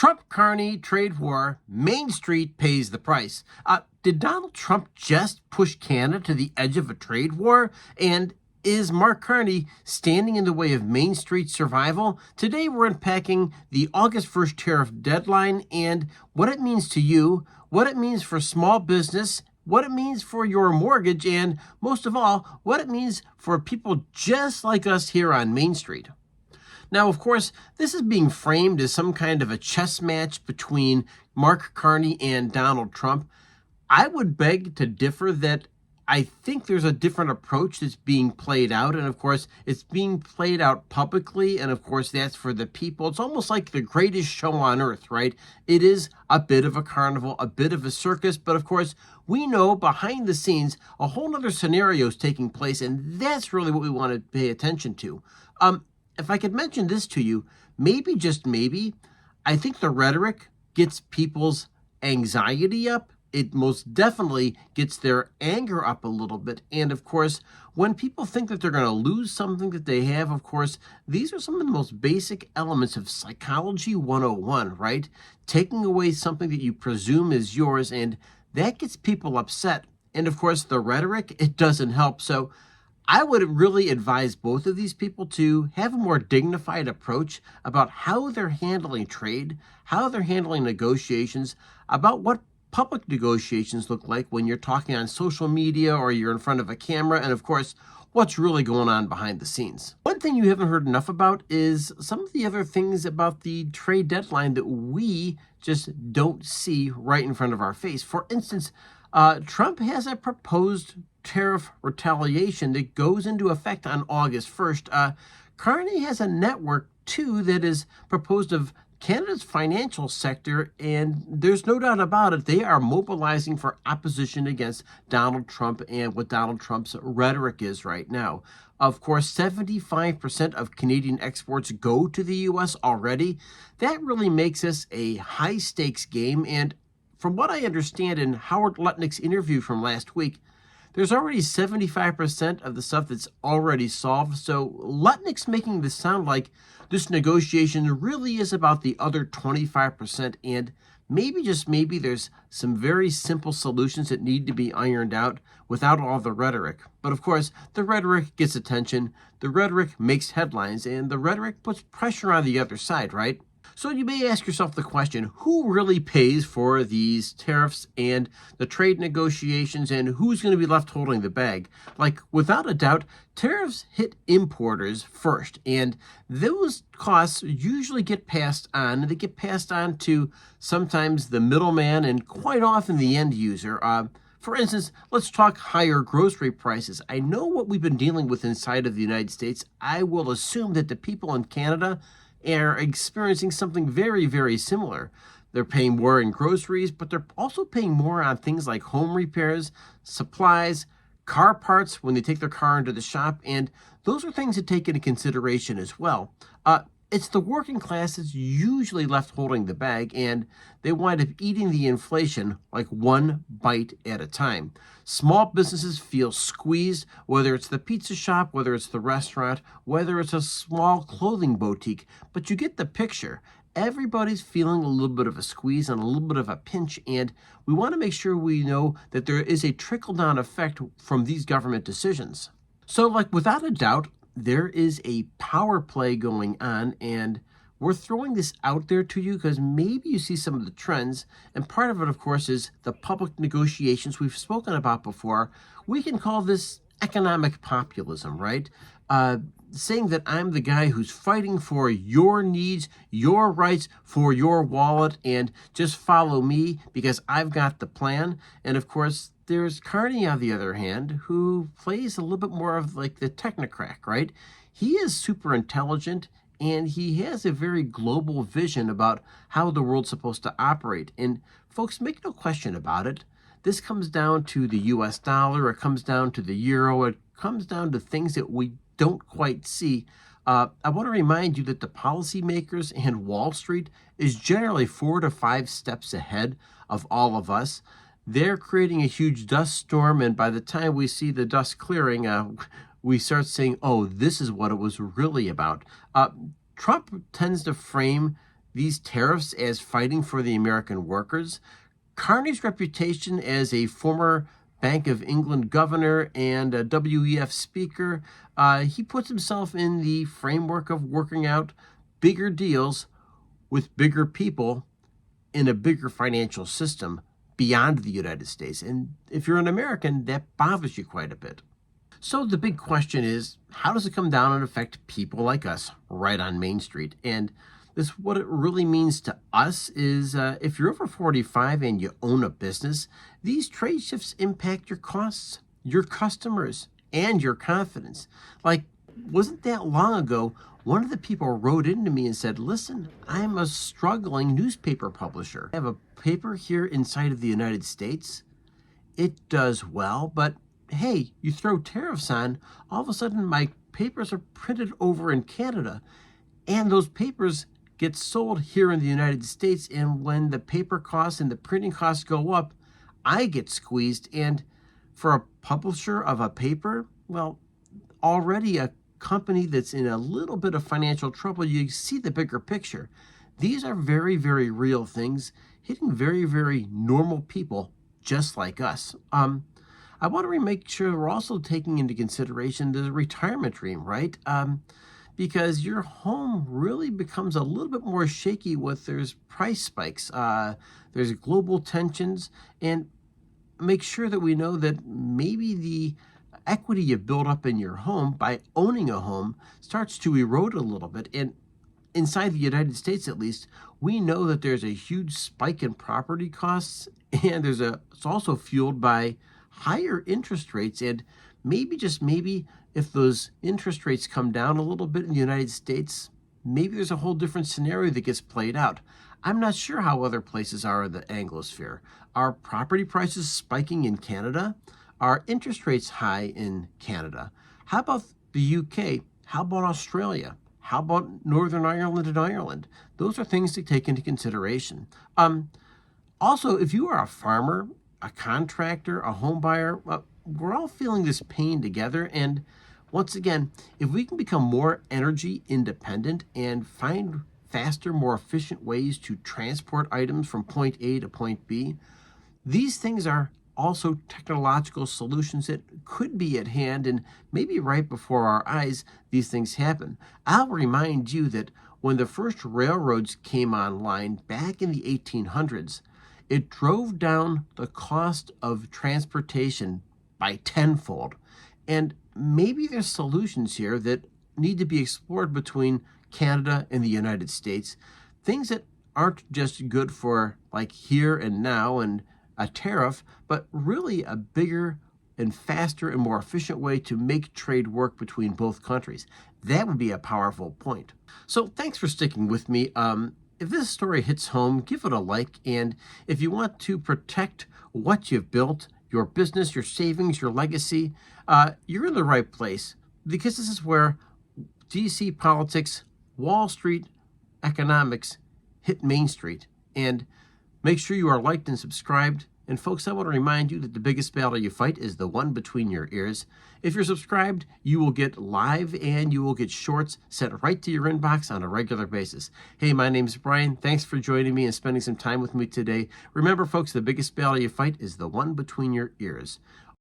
Trump-Carney trade war, Main Street pays the price. Did Donald Trump just push Canada to the edge of a trade war? And is Mark Carney standing in the way of Main Street survival? Today we're unpacking the August 1st tariff deadline and what it means to you, what it means for small business, what it means for your mortgage, and most of all, what it means for people just like us here on Main Street. Now, of course, this is being framed as some kind of a chess match between Mark Carney and Donald Trump. I would beg to differ that I think there's a different approach that's being played out. And of course, it's being played out publicly. And of course, that's for the people. It's almost like the greatest show on earth, right? It is a bit of a carnival, a bit of a circus. But of course, we know behind the scenes, a whole other scenario is taking place. And that's really what we want to pay attention to. If I could mention this to you, maybe, just maybe, I think the rhetoric gets people's anxiety up. It most definitely gets their anger up a little bit. And of course, when people think that they're going to lose something that they have, of course, these are some of the most basic elements of psychology 101, right? Taking away something that you presume is yours, and that gets people upset. And of course, the rhetoric, it doesn't help. So I would really advise both of these people to have a more dignified approach about how they're handling trade, how they're handling negotiations, about what public negotiations look like when you're talking on social media or you're in front of a camera, and of course, what's really going on behind the scenes. One thing you haven't heard enough about is some of the other things about the trade deadline that we just don't see right in front of our face. For instance, Trump has a proposed tariff retaliation that goes into effect on August 1st. Carney has a network, too, that is proposed of Canada's financial sector, and there's no doubt about it, they are mobilizing for opposition against Donald Trump and what Donald Trump's rhetoric is right now. Of course, 75% of Canadian exports go to the U.S. already. That really makes this a high-stakes game, and from what I understand in Howard Lutnick's interview from last week, there's already 75% of the stuff that's already solved. So Lutnick's making this sound like this negotiation really is about the other 25%. And maybe, just maybe, there's some very simple solutions that need to be ironed out without all the rhetoric. But of course, the rhetoric gets attention, the rhetoric makes headlines, and the rhetoric puts pressure on the other side, right? So you may ask yourself the question, who really pays for these tariffs and the trade negotiations, and who's going to be left holding the bag? Like, without a doubt, tariffs hit importers first, and those costs usually get passed on. They get passed on to sometimes the middleman and quite often the end user. For instance, let's talk higher grocery prices. I know what we've been dealing with inside of the United States. I will assume that the people in Canada are experiencing something very, very similar. They're paying more in groceries, but they're also paying more on things like home repairs, supplies, car parts when they take their car into the shop, and those are things to take into consideration as well. It's the working class that's usually left holding the bag, and they wind up eating the inflation like one bite at a time. Small businesses feel squeezed, whether it's the pizza shop, whether it's the restaurant, whether it's a small clothing boutique, but you get the picture. Everybody's feeling a little bit of a squeeze and a little bit of a pinch, and we want to make sure we know that there is a trickle-down effect from these government decisions. So, like, without a doubt, there is a power play going on, and we're throwing this out there to you because maybe you see some of the trends, and part of it, of course, is the public negotiations we've spoken about before. We can call this economic populism, right? Saying that I'm the guy who's fighting for your needs, your rights, for your wallet, and just follow me because I've got the plan. And of course, there's Carney, on the other hand, who plays a little bit more of like the technocrat, right? He is super intelligent, and he has a very global vision about how the world's supposed to operate. And folks, make no question about it. This comes down to the US dollar, it comes down to the euro, it comes down to things that we don't quite see. I want to remind you that the policymakers and Wall Street is generally 4 to 5 steps ahead of all of us. They're creating a huge dust storm, and by the time we see the dust clearing, we start saying, oh, this is what it was really about. Trump tends to frame these tariffs as fighting for the American workers. Carney's reputation as a former Bank of England governor and a WEF speaker, he puts himself in the framework of working out bigger deals with bigger people in a bigger financial system beyond the United States. And if you're an American, that bothers you quite a bit. So the big question is, how does it come down and affect people like us right on Main Street? And what it really means to us is if you're over 45 and you own a business, these trade shifts impact your costs, your customers, and your confidence. Like, wasn't that long ago, one of the people wrote into me and said, listen, I'm a struggling newspaper publisher. I have a paper here inside of the United States. It does well, but hey, you throw tariffs on, all of a sudden my papers are printed over in Canada, and those papers get sold here in the United States, and when the paper costs and the printing costs go up, I get squeezed. And for a publisher of a paper, well, already a company that's in a little bit of financial trouble, you see the bigger picture. These are very, very real things hitting very, very normal people just like us. I want to make sure we're also taking into consideration the retirement dream, right? Because your home really becomes a little bit more shaky with there's price spikes, there's global tensions, and make sure that we know that maybe the equity you build up in your home by owning a home starts to erode a little bit. And inside the United States, at least, we know that there's a huge spike in property costs, and it's also fueled by higher interest rates. And maybe, just maybe, if those interest rates come down a little bit in the United States, maybe there's a whole different scenario that gets played out. I'm not sure how other places are in the Anglosphere. Are property prices spiking in Canada? Are interest rates high in Canada? How about the UK? How about Australia? How about Northern Ireland and Ireland? Those are things to take into consideration. Also, if you are a farmer, a contractor, a home buyer, we're all feeling this pain together. And once again, if we can become more energy independent and find faster, more efficient ways to transport items from point A to point B, these things are also technological solutions that could be at hand, and maybe right before our eyes, these things happen. I'll remind you that when the first railroads came online back in the 1800s, it drove down the cost of transportation by tenfold. And maybe there's solutions here that need to be explored between Canada and the United States, things that aren't just good for like here and now and a tariff, but really a bigger and faster and more efficient way to make trade work between both countries. That would be a powerful point. So thanks for sticking with me. If this story hits home, give it a like. And if you want to protect what you've built, your business, your savings, your legacy, you're in the right place, because this is where DC politics, Wall Street economics hit Main Street. And make sure you are liked and subscribed. And folks, I want to remind you that the biggest battle you fight is the one between your ears. If you're subscribed, you will get live and you will get shorts sent right to your inbox on a regular basis. Hey, my name's Brian. Thanks for joining me and spending some time with me today. Remember, folks, the biggest battle you fight is the one between your ears.